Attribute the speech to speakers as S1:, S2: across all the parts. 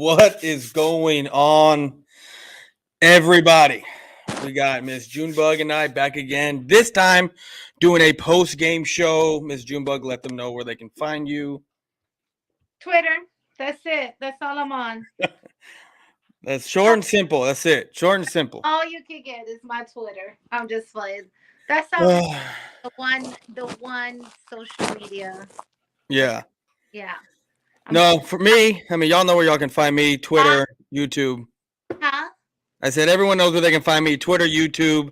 S1: What is going on, everybody? We got Miss Junebug and I back again. This time, doing a post-game show. Miss Junebug, let them know where they can find you.
S2: Twitter. That's it. That's all I'm on.
S1: That's short and simple. That's it. Short and simple.
S2: All you can get is my Twitter. I'm just playing. That's all it. The one social media.
S1: Yeah.
S2: Yeah.
S1: No, for me, y'all know where y'all can find me. Twitter, YouTube.
S2: Huh?
S1: I said everyone knows where they can find me. Twitter, YouTube.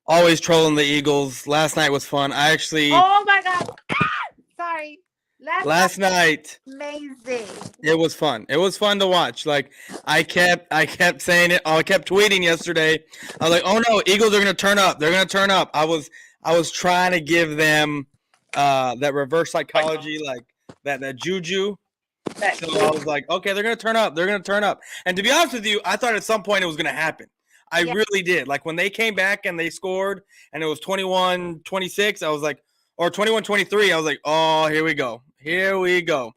S1: Always trolling the Eagles. Last night was fun. I actually.
S2: Oh my God. Sorry.
S1: Last night.
S2: Amazing.
S1: It was fun. It was fun to watch. Like I kept saying it. I kept tweeting yesterday. I was like, "Oh no, Eagles are going to turn up. They're going to turn up." I was trying to give them that reverse psychology, like that juju. So I was like, "Okay, they're going to turn up. They're going to turn up." And to be honest with you, I thought at some point it was going to happen. I really did. Like when they came back and they scored and it was 21-26, I was like, or 21-23, I was like, "Oh, here we go. Here we go."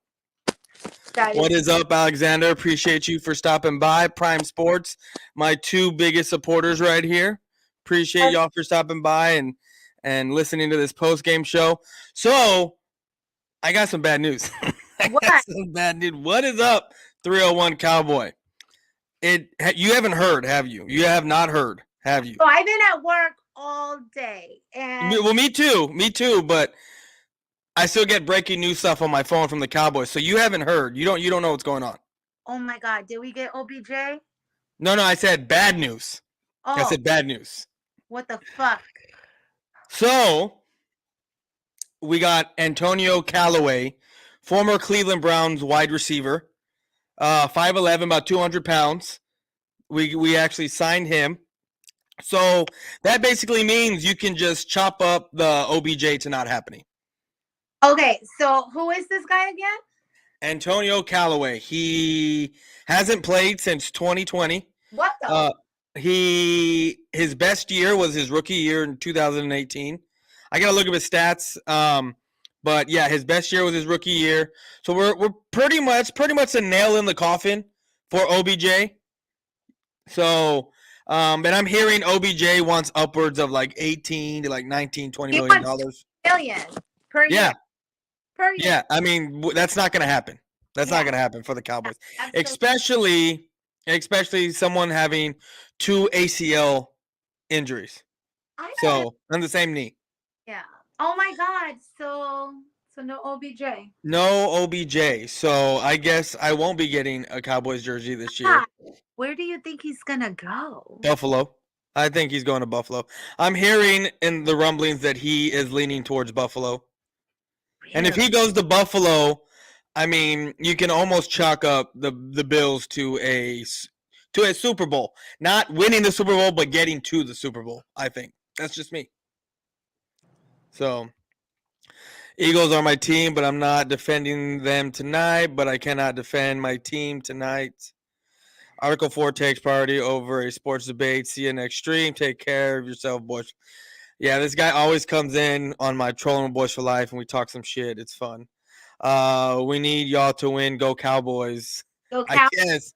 S1: What is up, Alexander? Appreciate you for stopping by. Prime Sports, my two biggest supporters right here. Appreciate y'all for stopping by and listening to this post-game show. So, I got some bad news. Some bad news. What is up, 301 Cowboy? You haven't heard, have you? You have not heard, have you?
S2: So I've been at work all day.
S1: Well, me too, but I still get breaking news stuff on my phone from the Cowboys. So you haven't heard. You don't know what's going on.
S2: Oh my God. Did we get OBJ?
S1: No, I said bad news. Oh. I said bad news.
S2: What the fuck?
S1: So we got Antonio Callaway, former Cleveland Browns wide receiver, 5'11", about 200 pounds. We actually signed him. So that basically means you can just chop up the OBJ to not happening.
S2: Okay, so who is this guy again?
S1: Antonio Callaway. He hasn't played since 2020.
S2: What the?
S1: His best year was his rookie year in 2018. I gotta look at his stats. But yeah, his best year was his rookie year. So we're pretty much a nail in the coffin for OBJ. So and I'm hearing OBJ wants upwards of like 18 to like 19, $20 million.
S2: Million per year.
S1: Yeah, I mean that's not going to happen. That's not going to happen for the Cowboys, especially someone having 2 ACL injuries. So on the same knee.
S2: Yeah. Oh my God. So no OBJ.
S1: No OBJ. So I guess I won't be getting a Cowboys jersey this year.
S2: Where do you think he's gonna go?
S1: Buffalo. I think he's going to Buffalo. I'm hearing in the rumblings that he is leaning towards Buffalo. Really? And if he goes to Buffalo, I mean, you can almost chalk up the Bills to a Super Bowl. Not winning the Super Bowl, but getting to the Super Bowl, I think. That's just me. So, Eagles are my team, but I'm not defending them tonight, but I cannot defend my team tonight. Article 4 takes priority over a sports debate. See you next stream. Take care of yourself, boys. Yeah, this guy always comes in on my Trolling Boys for Life, and we talk some shit. It's fun. We need y'all to win. Go Cowboys.
S2: Go Cowboys.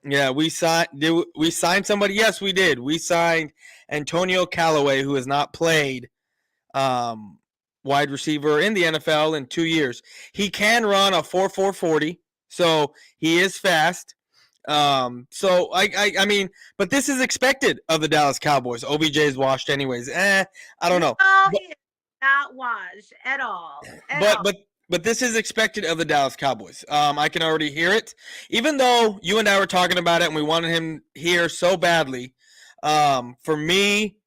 S1: Yeah, we signed somebody. Yes, we did. We signed Antonio Callaway, who has not played wide receiver in the NFL in 2 years. He can run a 4.4 40, so he is fast. So I mean, but this is expected of the Dallas Cowboys. OBJ is washed anyways. I don't know.
S2: No, he is not washed at all.
S1: But this is expected of the Dallas Cowboys. I can already hear it. Even though you and I were talking about it and we wanted him here so badly, for me,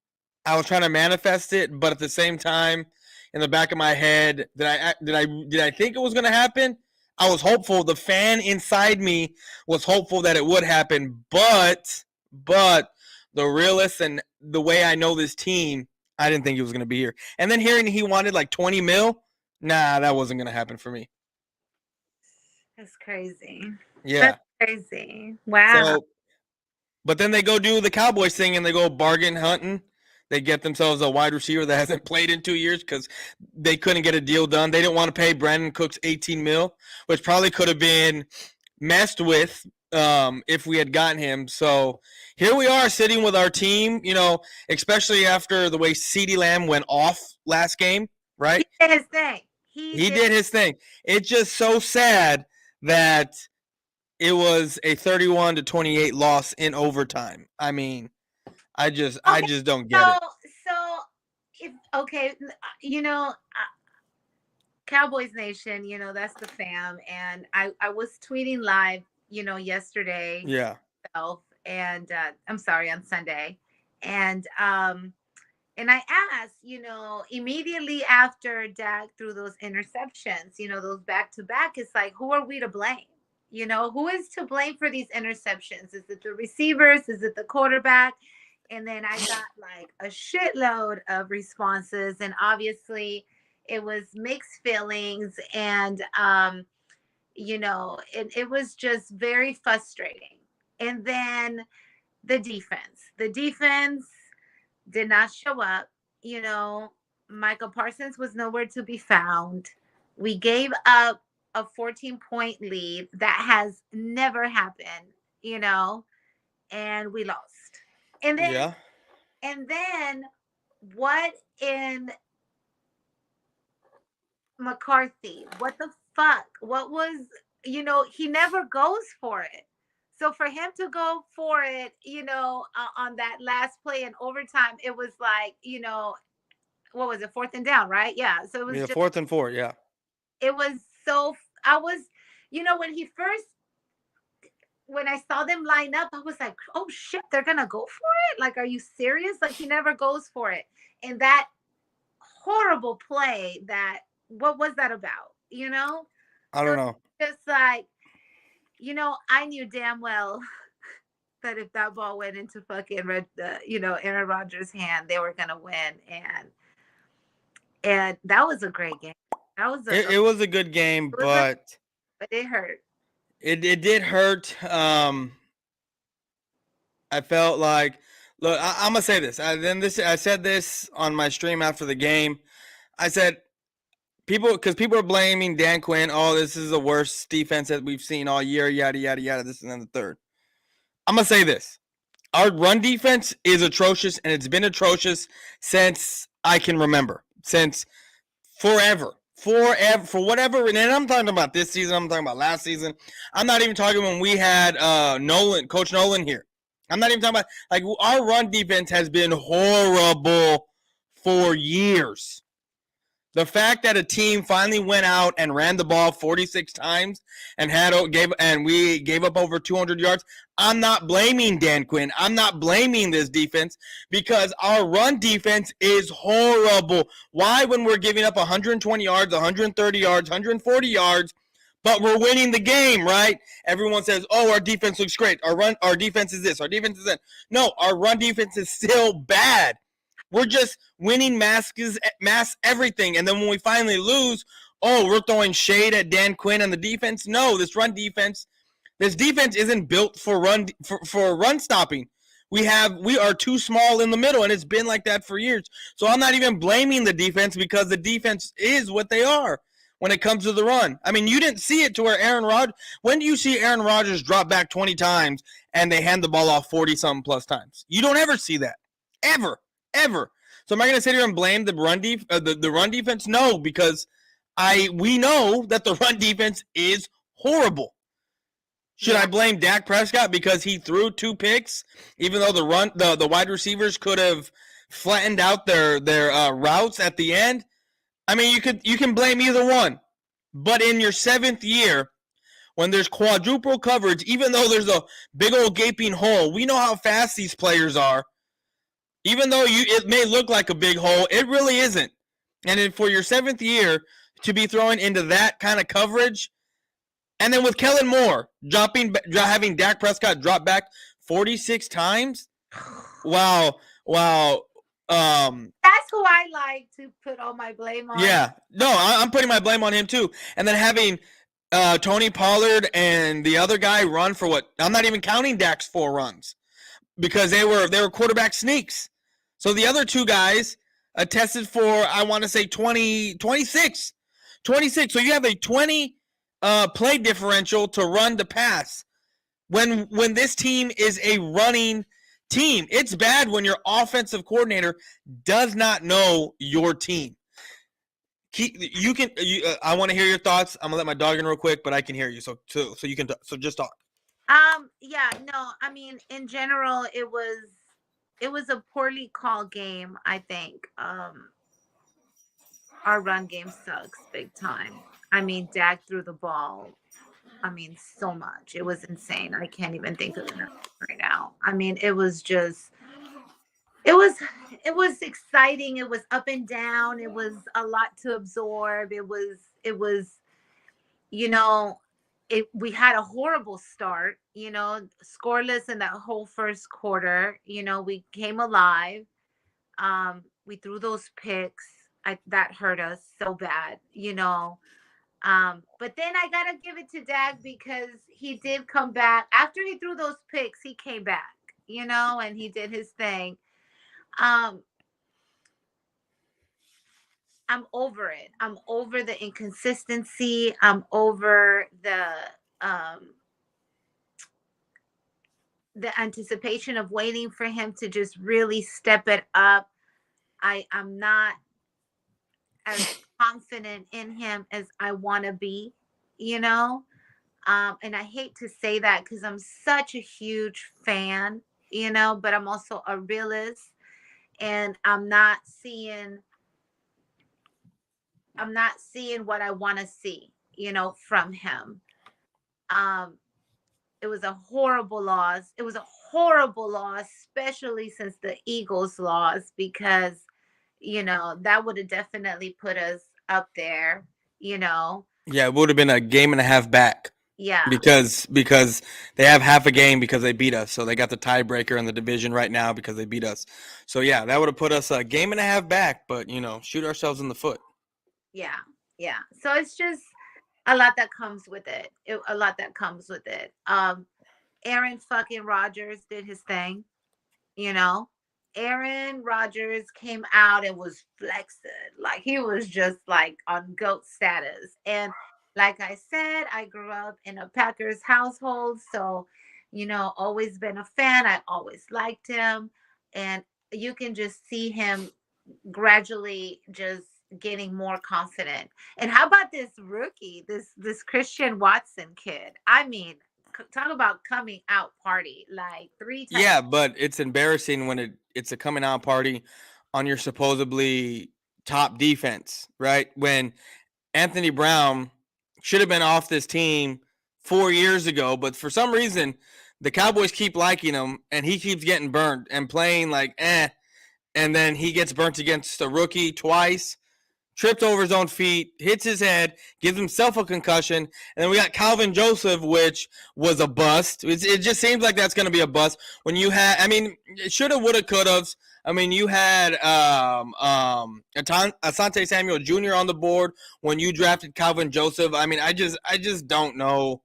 S1: I was trying to manifest it, but at the same time, in the back of my head, did I think it was going to happen? I was hopeful. The fan inside me was hopeful that it would happen, but the realist and the way I know this team, I didn't think he was going to be here. And then hearing he wanted like 20 mil, nah, that wasn't going to happen for me.
S2: That's crazy.
S1: Yeah.
S2: That's crazy. Wow.
S1: So, but then they go do the Cowboys thing and they go bargain hunting. They get themselves a wide receiver that hasn't played in 2 years because they couldn't get a deal done. They didn't want to pay Brandon Cooks 18 mil, which probably could have been messed with if we had gotten him. So here we are sitting with our team, especially after the way CeeDee Lamb went off last game, right?
S2: He did his thing.
S1: He did his thing. It's just so sad that it was a 31-28 loss in overtime. I mean, I just don't get it.
S2: So if Cowboys Nation, that's the fam, and I was tweeting live, yesterday.
S1: Yeah.
S2: And I'm sorry, on Sunday, and I asked, immediately after Dak threw those interceptions, those back to back, it's like, who are we to blame? Who is to blame for these interceptions? Is it the receivers? Is it the quarterback? And then I got like a shitload of responses, and obviously it was mixed feelings, and it was just very frustrating. And then the defense did not show up. Michael Parsons was nowhere to be found. We gave up a 14-point lead that has never happened, and we lost. And then what in McCarthy? What the fuck? What was, he never goes for it. So for him to go for it, on that last play in overtime, it was like, what was it? 4th and down, right? Yeah. So it was just
S1: 4th and 4. Yeah.
S2: It was when I saw them line up, I was like, oh shit, they're going to go for it. Like, are you serious? Like, he never goes for it. And that horrible play what was that about?
S1: I don't know.
S2: Just like, I knew damn well that if that ball went into fucking Aaron Rodgers' hand, they were gonna win, and that was a great game. That was
S1: it was a good game, but
S2: it hurt.
S1: It did hurt. I felt like, look, I'm gonna say this. I said this on my stream after the game. I said, because people are blaming Dan Quinn. Oh, this is the worst defense that we've seen all year. Yada yada yada. This and then the third. I'm gonna say this: our run defense is atrocious, and it's been atrocious since I can remember, since forever. For whatever, and I'm talking about this season. I'm talking about last season. I'm not even talking when we had Coach Nolan here. I'm not even talking about, like, our run defense has been horrible for years. The fact that a team finally went out and ran the ball 46 times and we gave up over 200 yards, I'm not blaming Dan Quinn. I'm not blaming this defense, because our run defense is horrible. Why, when we're giving up 120 yards, 130 yards, 140 yards, but we're winning the game, right? Everyone says, oh, our defense looks great. Our defense is this. Our defense is that. No, our run defense is still bad. We're just winning mass everything. And then when we finally lose, oh, we're throwing shade at Dan Quinn and the defense. No, this defense isn't built for run stopping. We are too small in the middle, and it's been like that for years. So I'm not even blaming the defense, because the defense is what they are when it comes to the run. I mean, you didn't see it to where when do you see Aaron Rodgers drop back 20 times and they hand the ball off 40-something plus times? You don't ever see that. Ever. So am I going to sit here and blame the run defense? No, because we know that the run defense is horrible. Should I blame Dak Prescott because he threw 2 picks, even though the wide receivers could have flattened out their routes at the end? I mean, you can blame either one. But in your 7th year, when there's quadruple coverage, even though there's a big old gaping hole, we know how fast these players are. Even though it may look like a big hole, it really isn't. And then for your 7th year to be throwing into that kind of coverage, and then with Kellen Moore having Dak Prescott drop back 46 times, wow.
S2: That's who I like to put all my blame on.
S1: Yeah, no, I'm putting my blame on him too. And then having Tony Pollard and the other guy run for what? I'm not even counting Dak's 4 runs, because they were quarterback sneaks. So the other 2 guys attested for, I want to say 26. So you have a 20 play differential to run the pass. When this team is a running team, it's bad when your offensive coordinator does not know your team. I want to hear your thoughts. I'm gonna let my dog in real quick, but I can hear you. So you can. So just talk.
S2: Yeah, no, I mean, in general, it was a poorly called game, I think. Our run game sucks big time. I mean, Dak threw the ball. I mean, so much. It was insane. I can't even think of the number right now. I mean, it was just it was it was exciting. It was up and down. It was a lot to absorb. It was you know, we had a horrible start, scoreless in that whole first quarter. We came alive. We threw those picks. That hurt us so bad. But then I gotta give it to Dak because he did come back after he threw those picks. He came back, and he did his thing. Um, I'm over it. I'm over the inconsistency. I'm over um the anticipation of waiting for him to just really step it up. I'm not as confident in him as I want to be, you know. And I hate to say that because I'm such a huge fan, but I'm also a realist, and I'm not seeing what I want to see, from him. Um, it was a horrible loss. It was a horrible loss, especially since the Eagles lost, because that would have definitely put us up there, you know.
S1: Yeah, it would have been a game and a half back.
S2: Yeah.
S1: Because they have half a game because they beat us. So they got the tiebreaker in the division right now because they beat us. So yeah, that would have put us a game and a half back, but shoot ourselves in the foot.
S2: Yeah. Yeah. So it's just a lot that comes with it. A lot that comes with it. Aaron fucking Rodgers did his thing, you know. Aaron Rodgers came out and was flexing. Like he was just like on GOAT status. And like I said, I grew up in a Packers household. So, always been a fan. I always liked him. And you can just see him gradually just getting more confident. And how about this rookie, this Christian Watson kid? I mean, talk about coming out party like three times.
S1: Yeah, but it's embarrassing when it's a coming out party on your supposedly top defense, right? When Anthony Brown should have been off this team 4 years ago, but for some reason the Cowboys keep liking him and he keeps getting burned and playing like and then he gets burnt against a rookie twice, tripped over his own feet, hits his head, gives himself a concussion, and then we got Calvin Joseph, which was a bust. It just seems like that's going to be a bust. When you had, I mean, shoulda, woulda, coulda. I mean, you had Asante Samuel Jr. on the board when you drafted Calvin Joseph. I mean, I just don't know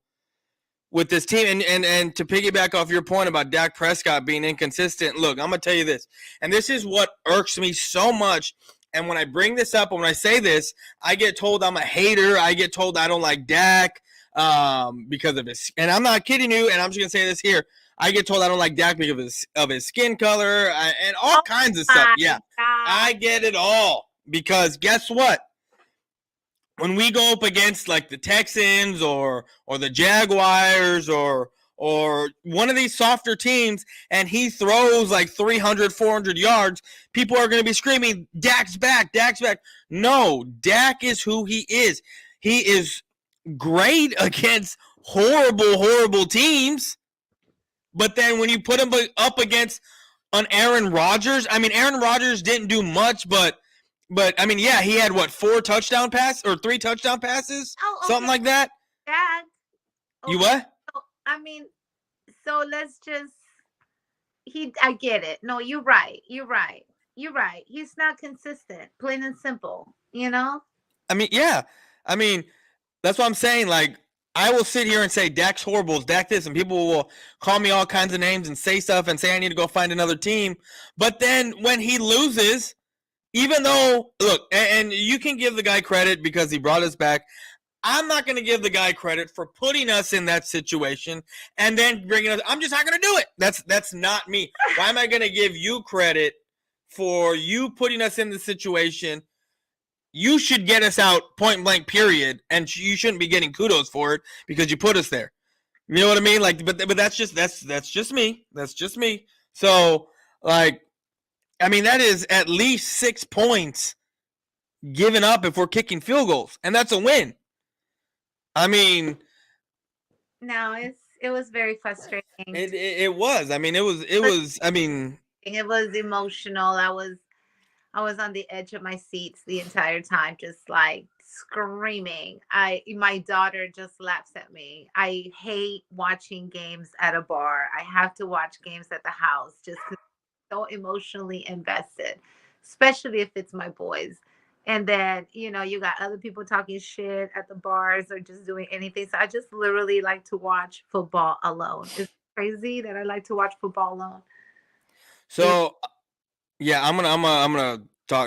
S1: with this team. And to piggyback off your point about Dak Prescott being inconsistent, look, I'm going to tell you this, and this is what irks me so much. And when I bring this up, and when I say this, I get told I'm a hater. I get told I don't like Dak because of his. And I'm not kidding you. And I'm just gonna say this here. I get told I don't like Dak because of his skin color and all kinds of stuff. Yeah, I get it all because guess what? When we go up against like the Texans or the Jaguars or one of these softer teams and he throws like 300, 400 yards, people are going to be screaming, Dak's back, Dak's back. No, Dak is who he is. He is great against horrible, horrible teams. But then when you put him up against an Aaron Rodgers, I mean, Aaron Rodgers didn't do much, but I mean, yeah, he had what, 3 touchdown passes, something like that.
S2: Dak.
S1: You what?
S2: So, I mean, so let's just. I get it. No, you're right. You're right. You're right. He's not consistent, plain and simple.
S1: I mean, yeah. I mean, that's what I'm saying. Like, I will sit here and say Dak's horrible, Dak this, and people will call me all kinds of names and say stuff and say I need to go find another team. But then when he loses, even though, look, and you can give the guy credit because he brought us back. I'm not going to give the guy credit for putting us in that situation and then bringing us. I'm just not going to do it. That's not me. Why am I going to give you credit for you putting us in the situation? You should get us out point blank, period, and you shouldn't be getting kudos for it because you put us there. You know what I mean? Like, but that's just me. That's just me. So, like, I mean, that is at least 6 points given up if we're kicking field goals, and that's a win. I mean,
S2: no, it was very frustrating.
S1: it was. I mean, it was. I mean,
S2: it was emotional. I was on the edge of my seats the entire time, just like screaming. My daughter just laughs at me. I hate watching games at a bar. I have to watch games at the house just because I'm so emotionally invested, especially if it's my boys. And then, you got other people talking shit at the bars or just doing anything. So I just literally like to watch football alone. It's crazy that I like to watch football alone.
S1: so yeah, I'm gonna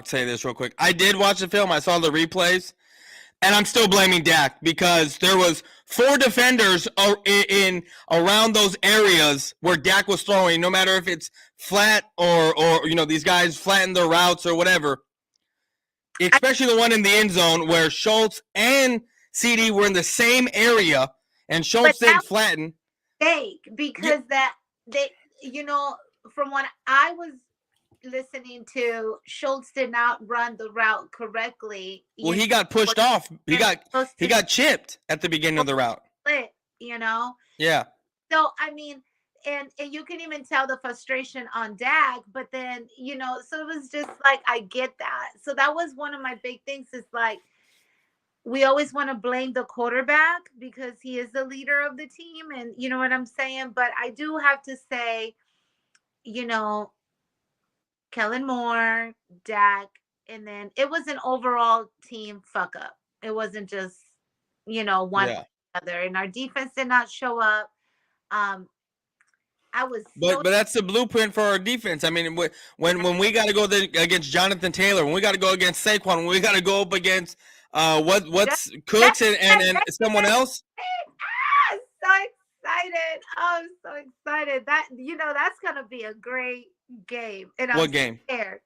S1: say this real quick. I did watch the film. I saw the replays, and I'm still blaming Dak because there was 4 defenders in around those areas where Dak was throwing. No matter if it's flat or these guys flatten their routes or whatever. Especially the one in the end zone where Schultz and CD were in the same area, and Schultz didn't flatten.
S2: Fake because from what I was listening to, Schultz did not run the route correctly.
S1: Well, he got pushed off. He got chipped at the beginning of the route.
S2: Yeah. So I mean, and you can even tell the frustration on Dak, but then so it was just like I get that. So that was one of my big things. Is like we always want to blame the quarterback because he is the leader of the team, and you know what I'm saying. But I do have to say, Kellen Moore, Dak, and then it was an overall team fuck up. It wasn't just, one other. And our defense did not show up.
S1: But that's the blueprint for our defense. I mean, when we got to go against Jonathan Taylor, when we got to go against Saquon, when we got to go up against what's Cooks and someone else.
S2: So excited! I'm so excited. That's gonna be a great game. And I'm scared.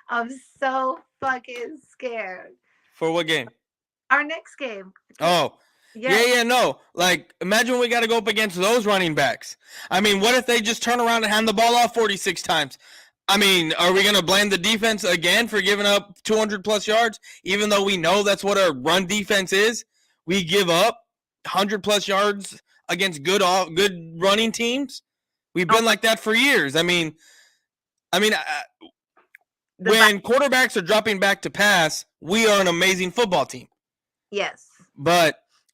S2: I'm so fucking scared.
S1: For what game?
S2: Our next game.
S1: Oh. Yeah, no. Like, imagine we got to go up against those running backs. I mean, what if they just turn around and hand the ball off 46 times? I mean, are we going to blame the defense again for giving up 200-plus yards, even though we know that's what our run defense is? We give up 100-plus yards against good running teams? We've been like that for years. I mean, when quarterbacks are dropping back to pass, we are an amazing football team.
S2: Yes.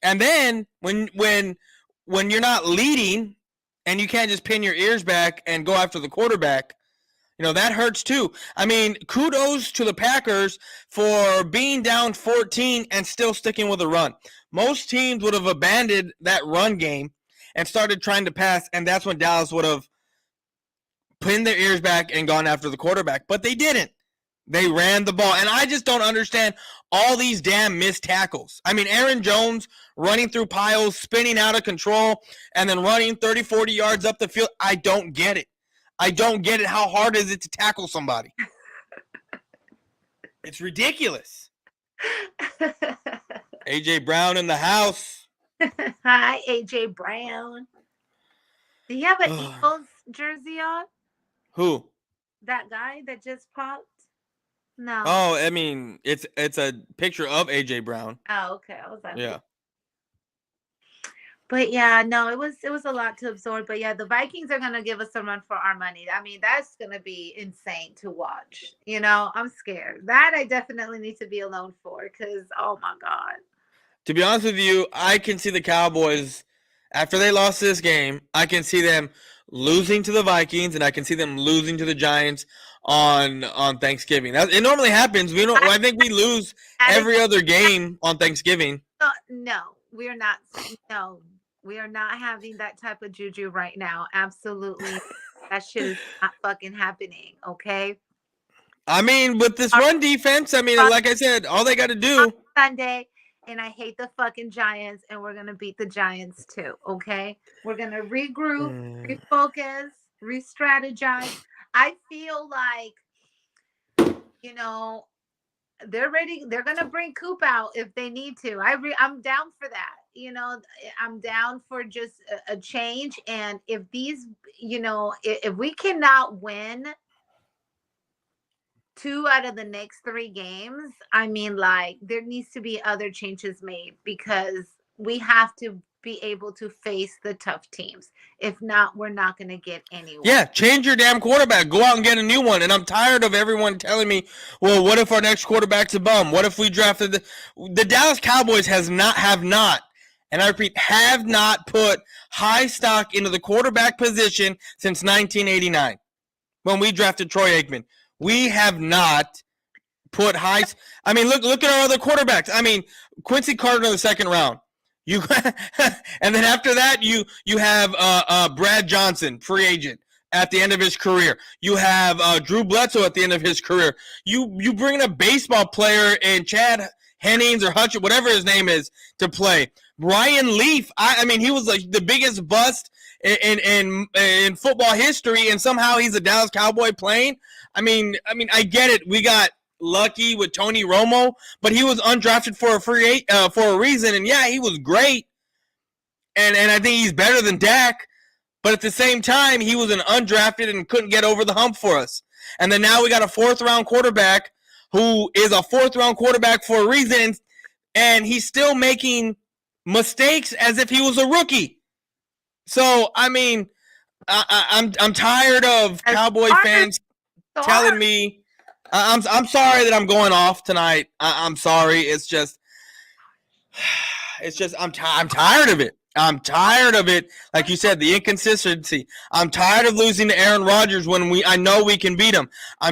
S1: And then when you're not leading and you can't just pin your ears back and go after the quarterback, that hurts too. I mean, kudos to the Packers for being down 14 and still sticking with a run. Most teams would have abandoned that run game and started trying to pass, and that's when Dallas would have pinned their ears back and gone after the quarterback. But they didn't. They ran the ball. And I just don't understand all these damn missed tackles. I mean, Aaron Jones running through piles, spinning out of control, and then running 30, 40 yards up the field. I don't get it. I don't get it. How hard is it to tackle somebody? It's ridiculous. AJ Brown in the house.
S2: Hi, AJ Brown. Do you have an Eagles jersey on?
S1: Who?
S2: That guy that just popped? No.
S1: Oh, I mean, it's a picture of AJ Brown.
S2: Oh, okay. I was like,
S1: yeah.
S2: But yeah, no, it was a lot to absorb. But yeah, the Vikings are gonna give us a run for our money. I mean, that's gonna be insane to watch. I'm scared. That I definitely need to be alone for because oh my God.
S1: To be honest with you, I can see the Cowboys after they lost this game. I can see them losing to the Vikings, and I can see them losing to the Giants on Thanksgiving. It normally happens. I think we lose every other game on Thanksgiving.
S2: No, we're not. No, we are not having that type of juju right now. Absolutely, that shit is not fucking happening. Okay.
S1: I mean, with this run defense, I mean, like I said, all they got to do
S2: Sunday, and I hate the fucking Giants, and we're gonna beat the Giants too. Okay, we're gonna regroup,
S1: Mm.
S2: refocus, re-strategize. I feel like, you know, they're ready. They're gonna bring Coop out if they need to. I'm down for that. I'm down for just a change. And if these, if we cannot win 2 out of the next 3 games, I mean, like, there needs to be other changes made, because we have to be able to face the tough teams. If not, we're not going to get anywhere.
S1: Yeah, change your damn quarterback. Go out and get a new one. And I'm tired of everyone telling me, well, what if our next quarterback's a bum? What if we drafted the Dallas Cowboys have not, and I repeat, have not put high stock into the quarterback position since 1989 when we drafted Troy Aikman. We have not put high. I mean, look at our other quarterbacks. I mean, Quincy Carter in the second round. You and then after that, you have Brad Johnson, free agent, at the end of his career. You have Drew Bledsoe at the end of his career. You bring in a baseball player in Chad Hennings or Hutch, whatever his name is, to play. Ryan Leaf. I mean, he was like the biggest bust in football history, and somehow he's a Dallas Cowboy playing. I mean, I get it. We got lucky with Tony Romo, but he was undrafted for a reason, and yeah, he was great, and I think he's better than Dak, but at the same time, he was an undrafted and couldn't get over the hump for us. And then now we got a 4th-round quarterback who is a 4th-round quarterback for a reason, and he's still making mistakes as if he was a rookie. So I mean, I'm tired of Cowboy fans telling me. I'm sorry that I'm going off tonight. I'm sorry. It's just I'm tired of it. I'm tired of it. Like you said, the inconsistency. I'm tired of losing to Aaron Rodgers when I know we can beat him. I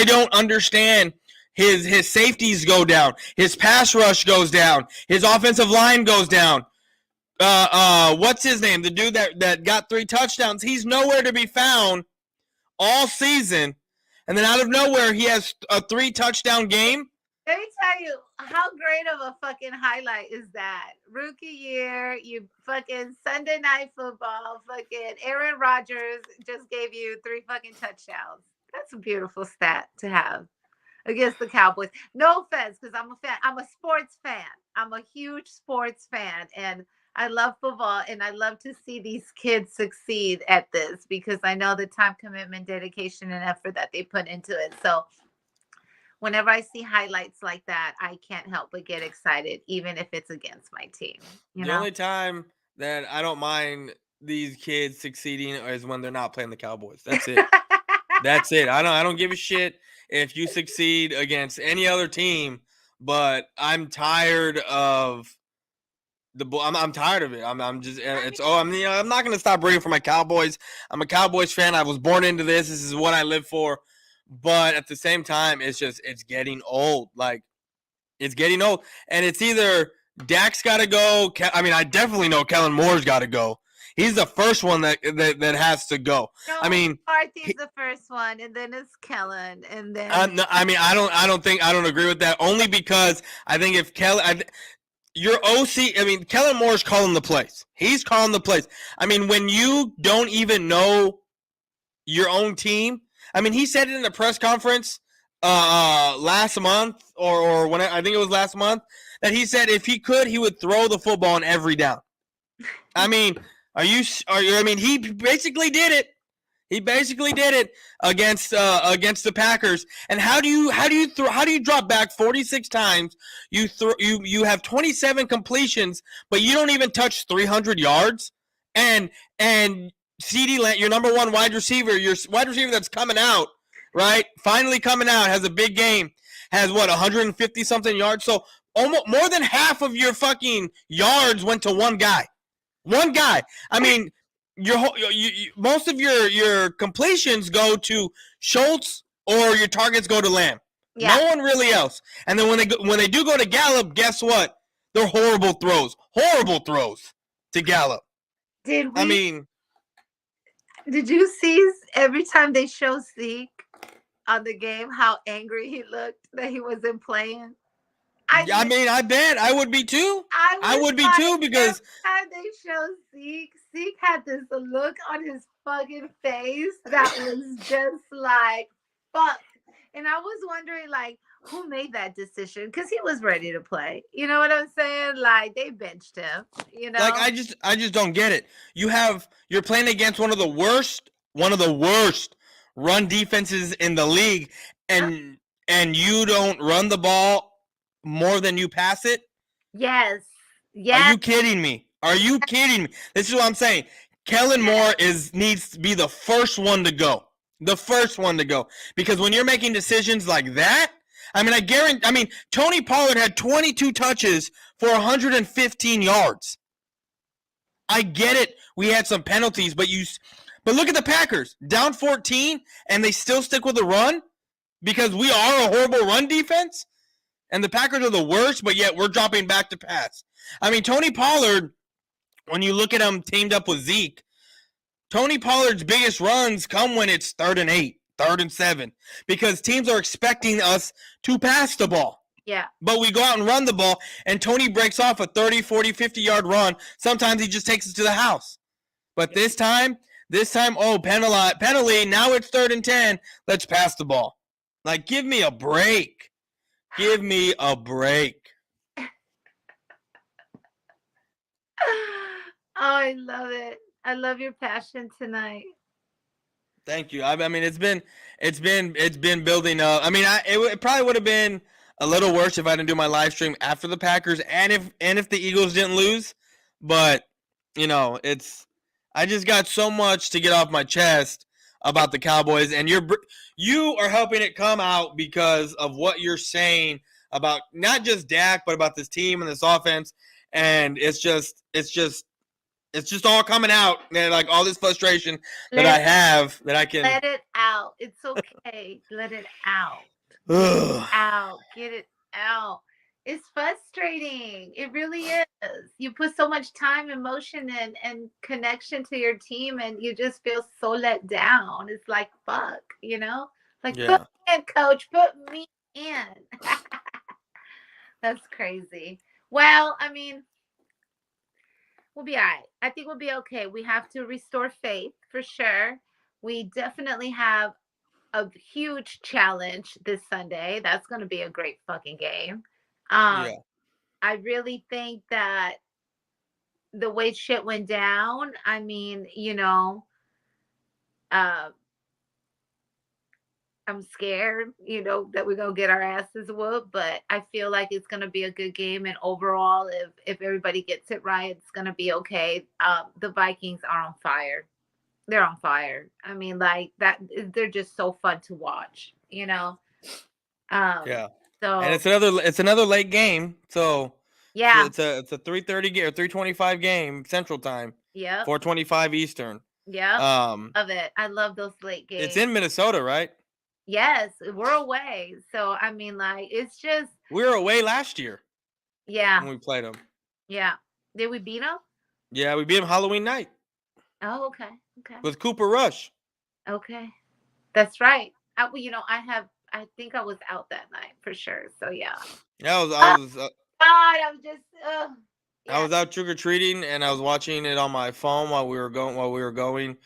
S1: don't understand. His safeties go down. His pass rush goes down. His offensive line goes down. What's his name? The dude that got 3 touchdowns. He's nowhere to be found all season. And then out of nowhere, he has a 3-touchdown game.
S2: Let me tell you, how great of a fucking highlight is that? Rookie year, you fucking Sunday Night Football, fucking Aaron Rodgers just gave you 3 fucking touchdowns. That's a beautiful stat to have against the Cowboys. No offense, because I'm a fan. I'm a sports fan. I'm a huge sports fan, and I love football, and I love to see these kids succeed at this, because I know the time commitment, dedication, and effort that they put into it. So whenever I see highlights like that, I can't help but get excited, even if it's against my team.
S1: The only time that I don't mind these kids succeeding is when they're not playing the Cowboys. That's it. That's it. I don't give a shit if you succeed against any other team, but I'm tired of I'm tired of it. I'm not going to stop rooting for my Cowboys. I'm a Cowboys fan. I was born into this. This is what I live for. But at the same time, it's getting old. Like, it's getting old, and it's either Dak's got to go. I definitely know Kellen Moore's got to go. He's the first one that has to go.
S2: No, Marty's the first one, and then it's Kellen, and then.
S1: No, I don't agree with that. Only because I think if Kellen. Your OC, Kellen Moore's calling the plays. He's calling the plays. When you don't even know your own team, he said it in a press conference last month or when I think it was last month, that he said if he could, he would throw the football on every down. He basically did it. He basically did it against the Packers. And how do you drop back 46 times? You have 27 completions, but you don't even touch 300 yards. And CeeDee Lamb, your number one wide receiver, your wide receiver that's coming out, right? Finally coming out, has a big game, has 150 something yards. So almost more than half of your fucking yards went to one guy. One guy. Most of your completions go to Schultz or your targets go to Lamb. Yeah. No one really else. And then when they do go to Gallup, guess what? They're horrible throws. Horrible throws to Gallup.
S2: Did you see every time they show Zeke on the game how angry he looked that he wasn't playing?
S1: I mean, I bet I would be too. I
S2: was
S1: would be too
S2: like, every
S1: because
S2: time they show Zeke had this look on his fucking face that was just like, fuck. And I was wondering, like, who made that decision? Because he was ready to play. You know what I'm saying? Like, they benched him, you
S1: like
S2: know?
S1: I just don't get it. You're playing against one of the worst run defenses in the league, and you don't run the ball more than you pass it.
S2: Yes.
S1: Are
S2: Yes.
S1: you kidding me? Are you kidding me? This is what I'm saying. Kellen Moore needs to be the first one to go. The first one to go. Because when you're making decisions like that, I mean, Tony Pollard had 22 touches for 115 yards. I get it. We had some penalties, but look at the Packers. Down 14 and they still stick with the run because we are a horrible run defense and the Packers are the worst, but yet we're dropping back to pass. I mean, Tony Pollard, when you look at him teamed up with Zeke, Tony Pollard's biggest runs come when it's 3rd and 8, 3rd and 7, because teams are expecting us to pass the ball.
S2: Yeah.
S1: But we go out and run the ball, and Tony breaks off a 30, 40, 50-yard run. Sometimes he just takes it to the house. But this time, penalty, now it's 3rd and 10. Let's pass the ball. Like, give me a break. Give me a break.
S2: Oh, I love it. I love your passion tonight.
S1: Thank you. I mean, it's been building up. I mean, it probably would have been a little worse if I didn't do my live stream after the Packers and if the Eagles didn't lose. But I just got so much to get off my chest about the Cowboys, and you are helping it come out because of what you're saying about not just Dak, but about this team and this offense. And it's just all coming out, man. Like all this frustration that I have, that I can
S2: let it out. It's okay. Let it out. Get it out. Get it out. It's frustrating. It really is. You put so much time, emotion, and connection to your team, and you just feel so let down. It's like, fuck, Like,
S1: Yeah.
S2: Put me in, coach. Put me in. That's crazy. Well, I mean, we'll be all right. I think we'll be okay. We have to restore faith for sure. We definitely have a huge challenge this Sunday. That's going to be a great fucking game.
S1: Yeah.
S2: I really think that the way shit went down, I mean, I'm scared, that we're gonna get our asses whooped, but I feel like it's gonna be a good game. And overall, if everybody gets it right, it's gonna be okay. The Vikings are on fire. They're on fire. I mean, like that. They're just so fun to watch.
S1: Yeah.
S2: So
S1: and it's another late game. So
S2: yeah,
S1: it's a 3:30 game or 3:25 game Central Time.
S2: Yeah.
S1: 4:25 Eastern.
S2: Yeah. Love it. I love those late games.
S1: It's in Minnesota, right?
S2: Yes, we're away. So I mean, like, it's just
S1: we were away last year.
S2: Yeah.
S1: When we played them.
S2: Yeah. Did we beat them?
S1: Yeah, we beat them Halloween night.
S2: Oh, okay. Okay.
S1: With Cooper Rush.
S2: Okay. That's right. I think I was out that night for sure. So yeah.
S1: Yeah, I was
S2: God, I'm just
S1: I was out trick or treating, and I was watching it on my phone while we were going.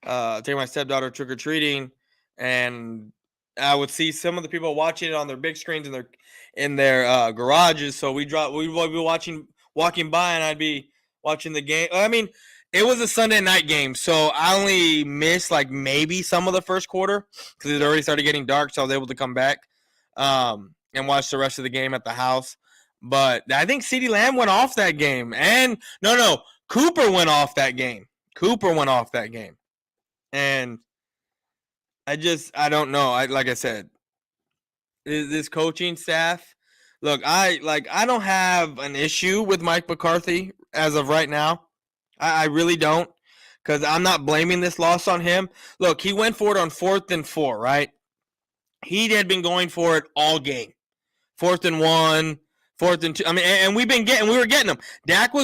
S1: Taking my stepdaughter trick or treating, and I would see some of the people watching it on their big screens in their garages. So we'd be walking by, and I'd be watching the game. I mean, it was a Sunday night game, so I only missed like maybe some of the first quarter because it already started getting dark. So I was able to come back and watch the rest of the game at the house. But I think CeeDee Lamb went off that game, and no, Cooper went off that game. And I don't know. Like I said, this coaching staff. Look, I don't have an issue with Mike McCarthy as of right now. I really don't, because I'm not blaming this loss on him. Look, he went for it on 4th and 4, right? He had been going for it all game. 4th and 1, 4th and 2. I mean, and we were getting them. Dak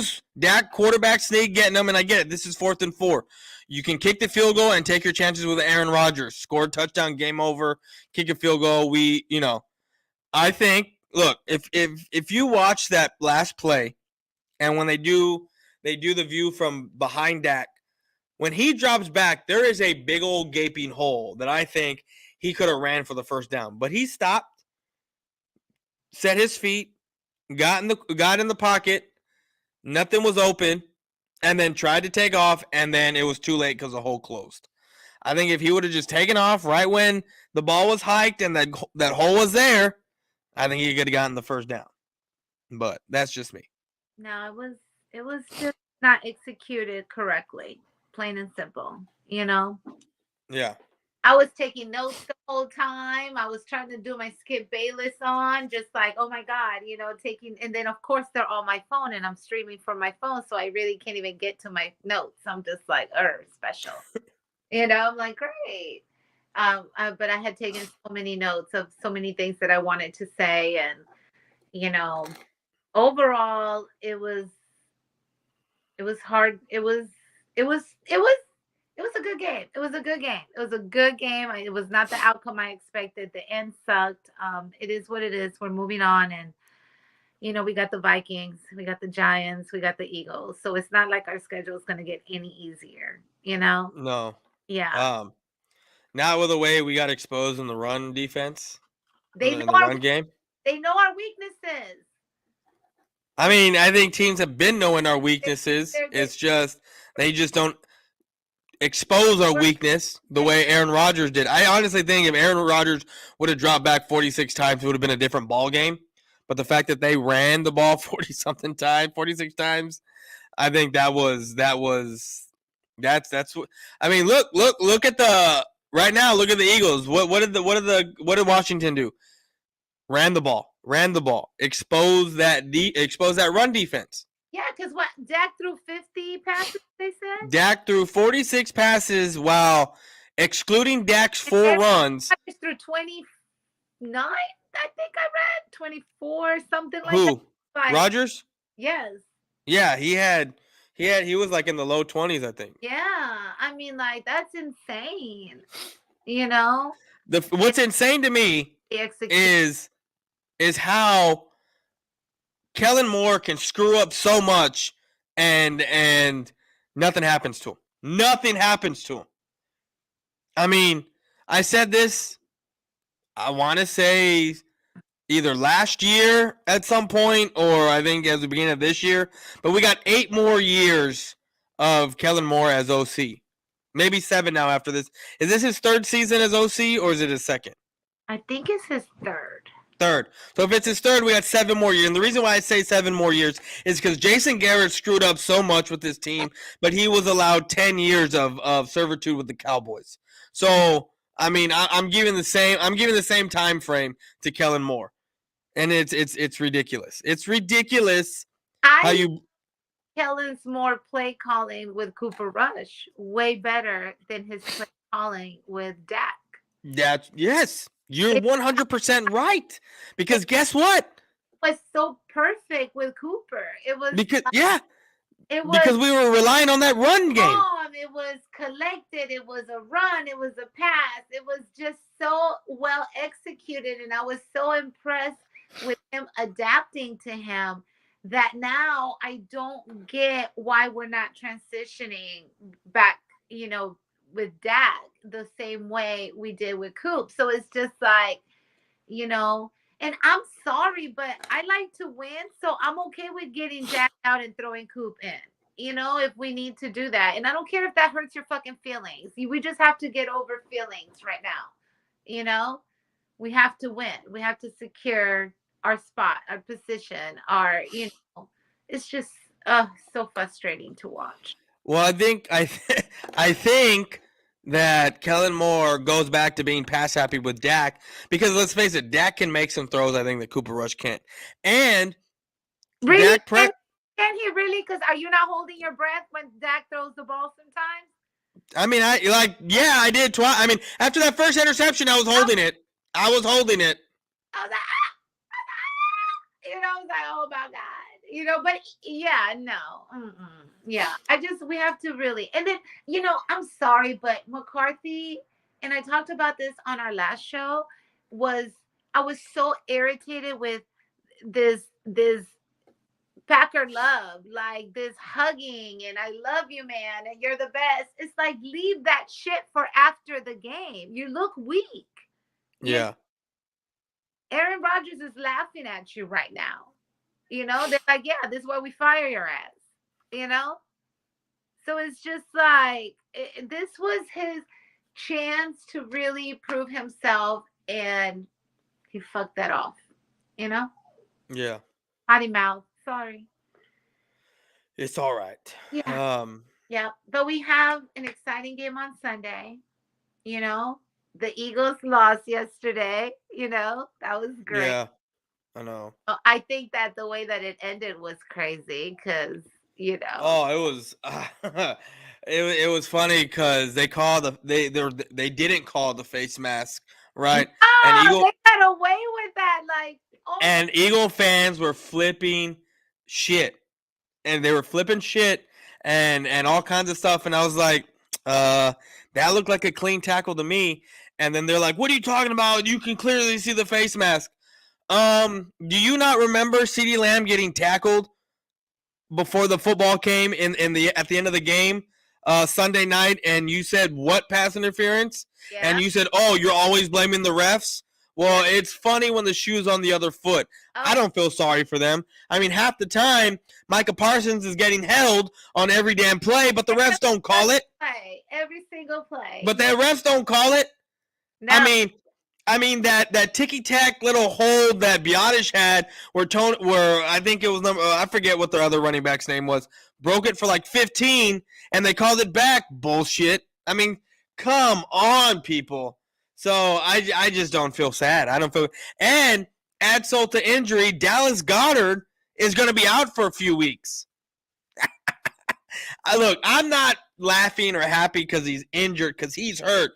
S1: quarterback sneak getting them, and I get it. This is 4th and 4. You can kick the field goal and take your chances with Aaron Rodgers. Score a touchdown, game over. Kick a field goal. I think look, if you watch that last play, and when they do the view from behind Dak, when he drops back, there is a big old gaping hole that I think he could have ran for the first down. But he stopped, set his feet, got in the pocket, nothing was open, and then tried to take off, and then it was too late because the hole closed. I think if he would have just taken off right when the ball was hiked and that hole was there, I think he could have gotten the first down. But that's just me.
S2: No, it was just not executed correctly, plain and simple. You know,
S1: Yeah.
S2: I was taking notes the whole time. I was trying to do my Skip Bayless on, just like, oh my God, taking, and then of course they're on my phone and I'm streaming from my phone. So I really can't even get to my notes. I'm just like, special. I'm like, great. But I had taken so many notes of so many things that I wanted to say. And, overall, it was hard. It was a good game. It was a good game. It was a good game. It was not the outcome I expected. The end sucked. It is what it is. We're moving on, and we got the Vikings, we got the Giants, we got the Eagles. So it's not like our schedule is going to get any easier.
S1: No.
S2: Yeah.
S1: Not with the way we got exposed in the run defense,
S2: They
S1: in
S2: know
S1: the run game.
S2: They know our weaknesses.
S1: I mean, I think teams have been knowing our weaknesses. It's just they just don't expose our weakness the way Aaron Rodgers did. I honestly think if Aaron Rodgers would have dropped back 46 times, it would have been a different ball game. But the fact that they ran the ball 40-something times, 46 times, I think that's what I mean. Look at the right now. Look at the Eagles. What did Washington do? Ran the ball, expose that run defense.
S2: Yeah, because Dak threw 50 passes, they said?
S1: Dak threw 46 passes while excluding Dak's 4 runs.
S2: Rodgers threw 29, I think I read. 24, something like
S1: Who?
S2: that.
S1: Rodgers?
S2: Yes.
S1: Yeah, he was like in the low 20s, I think.
S2: Yeah, I mean, like, that's insane.
S1: What's insane to me is how Kellen Moore can screw up so much and nothing happens to him. Nothing happens to him. I mean, I said this, I want to say either last year at some point or I think as the beginning of this year, but we got 8 more years of Kellen Moore as OC. Maybe 7 now after this. Is this his 3rd season as OC or is it his 2nd?
S2: I think it's his 3rd.
S1: So if it's his 3rd, we got 7 more years. And the reason why I say 7 more years is because Jason Garrett screwed up so much with this team, but he was allowed 10 years of servitude with the Cowboys. So I mean, I'm giving the same time frame to Kellen Moore, and it's ridiculous. It's ridiculous how you.
S2: Kellen's more play calling with Cooper Rush way better than his play calling with Dak.
S1: Yes. You're 100% right. Because guess what?
S2: It was so perfect with Cooper. It was
S1: because we were relying on that run game.
S2: It was collected. It was a run. It was a pass. It was just so well executed, and I was so impressed with him adapting to him that now I don't get why we're not transitioning back, with Dak the same way we did with Coop. So it's just like, and I'm sorry, but I like to win. So I'm okay with getting Dak out and throwing Coop in, if we need to do that. And I don't care if that hurts your fucking feelings. We just have to get over feelings right now. We have to win. We have to secure our spot, our position, it's just so frustrating to watch.
S1: Well, I think that Kellen Moore goes back to being pass happy with Dak because let's face it, Dak can make some throws I think that Cooper Rush can't. And
S2: really, can he really? Because are you not holding your breath when Dak throws the ball sometimes?
S1: I mean, I did twice. I mean, after that first interception, I was holding it. I was like,
S2: I was like, oh my God, but yeah, no. Yeah, we have to really, and then, I'm sorry, but McCarthy, and I talked about this on our last show, I was so irritated with this Packer love, like this hugging, and I love you, man, and you're the best. It's like, leave that shit for after the game. You look weak. You know,
S1: Yeah.
S2: Aaron Rodgers is laughing at you right now. They're like, yeah, this is where we fire your ass. You know, so it's just like this was his chance to really prove himself, and he fucked that off. You know,
S1: Yeah.
S2: potty mouth. Sorry.
S1: It's all right.
S2: Yeah.
S1: Um,
S2: Yeah, but we have an exciting game on Sunday. You know, the Eagles lost yesterday. That was great.
S1: yeah, I know.
S2: I think that the way that it ended was crazy because,
S1: Oh, it was it was funny because they didn't call the face mask, right? And
S2: oh,
S1: Eagle
S2: they got away with that. Like, oh my,
S1: and Eagle fans were flipping shit. And they were flipping shit and all kinds of stuff. And I was like, that looked like a clean tackle to me. And then they're like, what are you talking about? You can clearly see the face mask. Do you not remember CeeDee Lamb getting tackled before the football came in the at the end of the game Sunday night, and you said what pass interference?
S2: yeah,
S1: And you said, "Oh, you're always blaming the refs." Well,
S2: yeah.
S1: it's funny when the shoe's on the other foot. I
S2: Oh,
S1: don't feel sorry for them. I mean, half the time, Micah Parsons is getting held on every damn play, but the refs don't call it.
S2: every single play.
S1: But the refs don't call it. I
S2: No,
S1: mean, that ticky tack little hold that Biotish had, where I think it was I forget what their other running back's name was, broke it for like 15, and they called it back. Bullshit. I mean, come on, people. So I just don't feel sad. I don't feel. And add salt to injury, Dallas Goedert is going to be out for a few weeks. I'm not laughing or happy because he's injured, because he's hurt.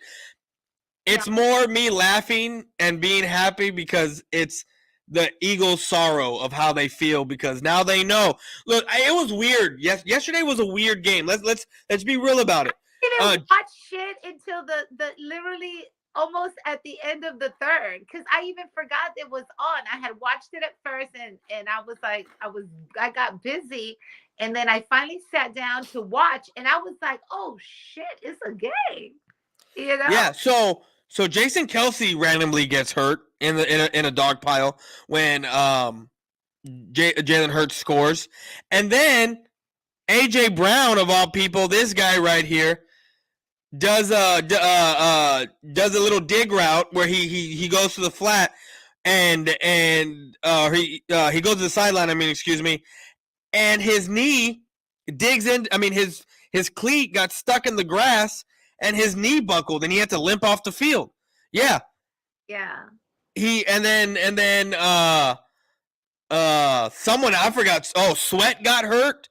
S1: It's more me laughing and being happy because it's the Eagles' sorrow of how they feel, because now they know. Look, it was weird. Yesterday was a weird game. Let's be real about it.
S2: I didn't watch shit until the literally almost at the end of the third, because I even forgot it was on. I had watched it at first, and I was like, I got busy, and then I finally sat down to watch, and I was like, oh shit, it's a game.
S1: Yeah. So Jason Kelsey randomly gets hurt in a dog pile when Jalen Hurts scores, and then AJ Brown, of all people, this guy right here, does a little dig route where he goes to the flat, and he goes to the sideline. I mean, excuse me, and his knee digs in. I mean, his cleat got stuck in the grass, and his knee buckled, and he had to limp off the field. Yeah,
S2: Yeah.
S1: he and then someone I forgot. Oh, Sweat got hurt.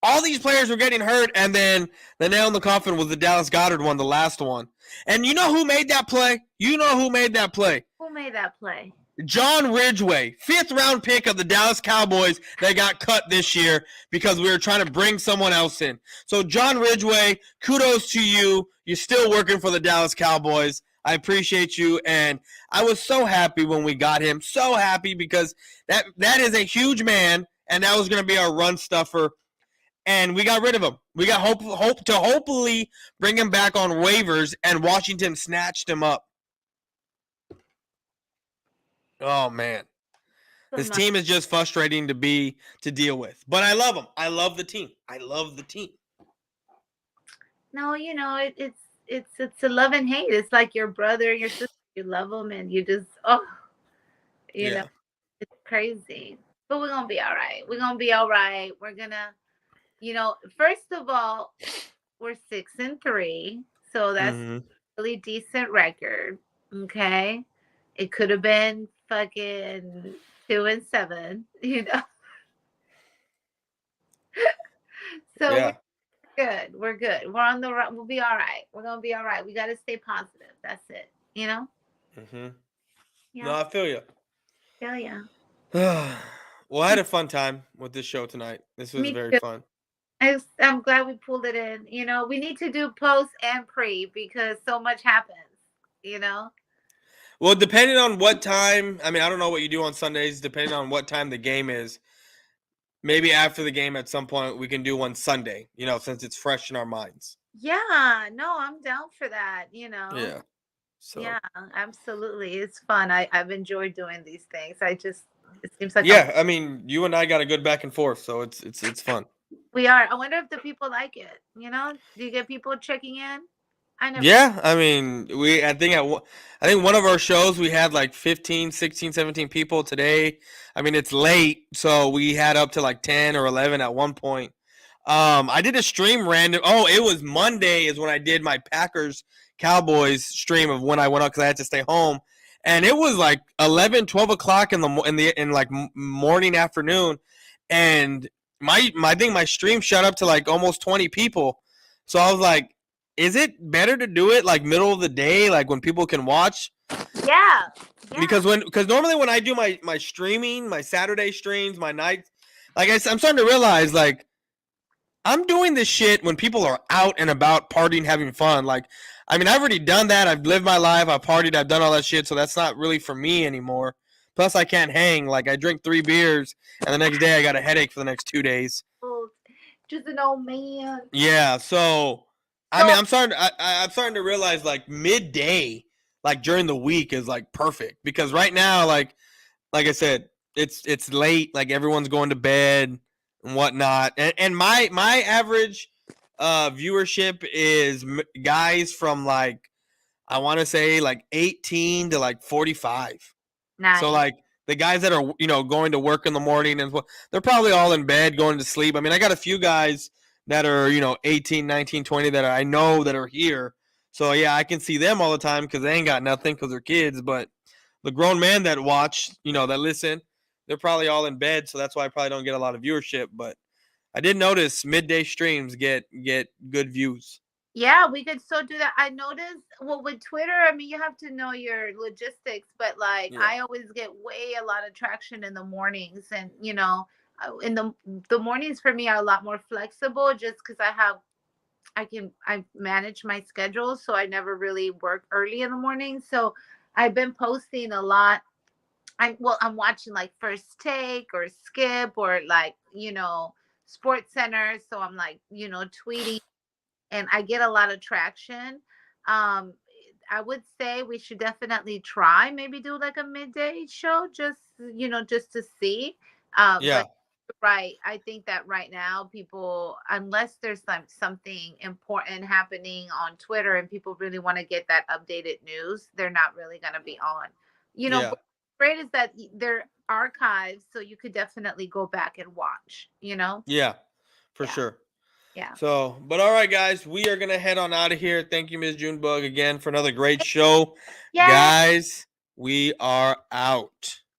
S1: All these players were getting hurt, and then the nail in the coffin was the Dallas Goedert one, the last one. And you know who made that play? You know who made that play?
S2: Who made that play?
S1: John Ridgeway, 5th round pick of the Dallas Cowboys that got cut this year because we were trying to bring someone else in. So John Ridgeway, kudos to you. You're still working for the Dallas Cowboys. I appreciate you, and I was so happy when we got him. So happy, because that is a huge man, and that was going to be our run stuffer, and we got rid of him. We got hope to hopefully bring him back on waivers, and Washington snatched him up. Oh man, this team is just frustrating to deal with, but I love them. I love the team. I love the team.
S2: No, it's a love and hate. It's like your brother, your sister. You love them, and you just
S1: Yeah.
S2: it's crazy. But we're gonna be all right. We're gonna be all right. We're gonna, first of all, we're 6-3, so that's
S1: Mhm.
S2: a really decent record. Okay, it could have been fucking 2-7. So we're
S1: Yeah.
S2: good. We're good. We're on the right. We'll be all right. We're gonna be all right. We got to stay positive. That's it.
S1: Mhm. No,
S2: Yeah.
S1: I feel you.
S2: Feel ya.
S1: Well, I had a fun time with this show tonight. This was
S2: Me
S1: very
S2: too.
S1: fun.
S2: I'm glad we pulled it in. We need to do post and pre because so much happens. You know.
S1: Well, depending on what time, I mean, I don't know what you do on Sundays. Depending on what time the game is, maybe after the game at some point we can do one Sunday. Since it's fresh in our minds.
S2: Yeah, no, I'm down for that, you know.
S1: Yeah. So
S2: Yeah, absolutely. It's fun. I've enjoyed doing these things. It seems like
S1: yeah, I mean, you and I got a good back and forth, so it's fun.
S2: we are. I wonder if the people like it, you know? Do you get people checking in? I never
S1: Yeah, I mean, I think one of our shows we had like 15, 16, 17 people today. I mean, it's late, so we had up to like 10 or 11 at one point. I did a stream random. Oh, it was Monday is when I did my Packers Cowboys stream of when I went up because I had to stay home, and it was like 11, 12 o'clock in like morning afternoon, and my stream shut up to like almost 20 people. So I was like, is it better to do it like middle of the day, like when people can watch?
S2: Yeah. Yeah.
S1: Because normally when I do my streaming, my Saturday streams, my nights, like I'm starting to realize like I'm doing this shit when people are out and about partying, having fun. Like, I mean, I've already done that. I've lived my life. I've partied. I've done all that shit. So that's not really for me anymore. Plus, I can't hang. Like, I drink 3 beers, and the next day I got a headache for the next 2 days.
S2: Oh, just an old man.
S1: Yeah. So, I
S2: So
S1: mean, I'm starting to realize like midday, like during the week, is like perfect because right now, like I said, it's late. Like everyone's going to bed and whatnot. And my average viewership is guys from like I want to say like 18 to like 45. So
S2: nice.
S1: like the guys that are going to work in the morning and they're probably all in bed going to sleep. I mean, I got a few guys that are 18, 19, 20 that I know that are here. So yeah, I can see them all the time because they ain't got nothing because they're kids. But the grown men that watch, that listen, they're probably all in bed, so that's why I probably don't get a lot of viewership. But I did notice midday streams get good views.
S2: Yeah, we could still do that. I noticed, well, with Twitter, I mean, you have to know your logistics, but like
S1: Yeah,
S2: I always get way a lot of traction in the mornings, and in the mornings for me are a lot more flexible, just because I manage my schedule, so I never really work early in the morning. So I've been posting a lot. I'm watching like First Take or Skip or like Sports Center, so I'm like tweeting and I get a lot of traction. Um, I would say we should definitely try maybe do like a midday show just to see.
S1: yeah,
S2: But right, I think that right now people, unless there's something important happening on Twitter and people really want to get that updated news, they're not really going to be on.
S1: yeah,
S2: But great is that they're archives, so you could definitely go back and watch.
S1: yeah, for
S2: Yeah,
S1: sure.
S2: yeah.
S1: So, but all right, guys, we are gonna head on out of here. Thank you, Ms. Junebug, again for another great show,
S2: Yeah.
S1: guys. We are out.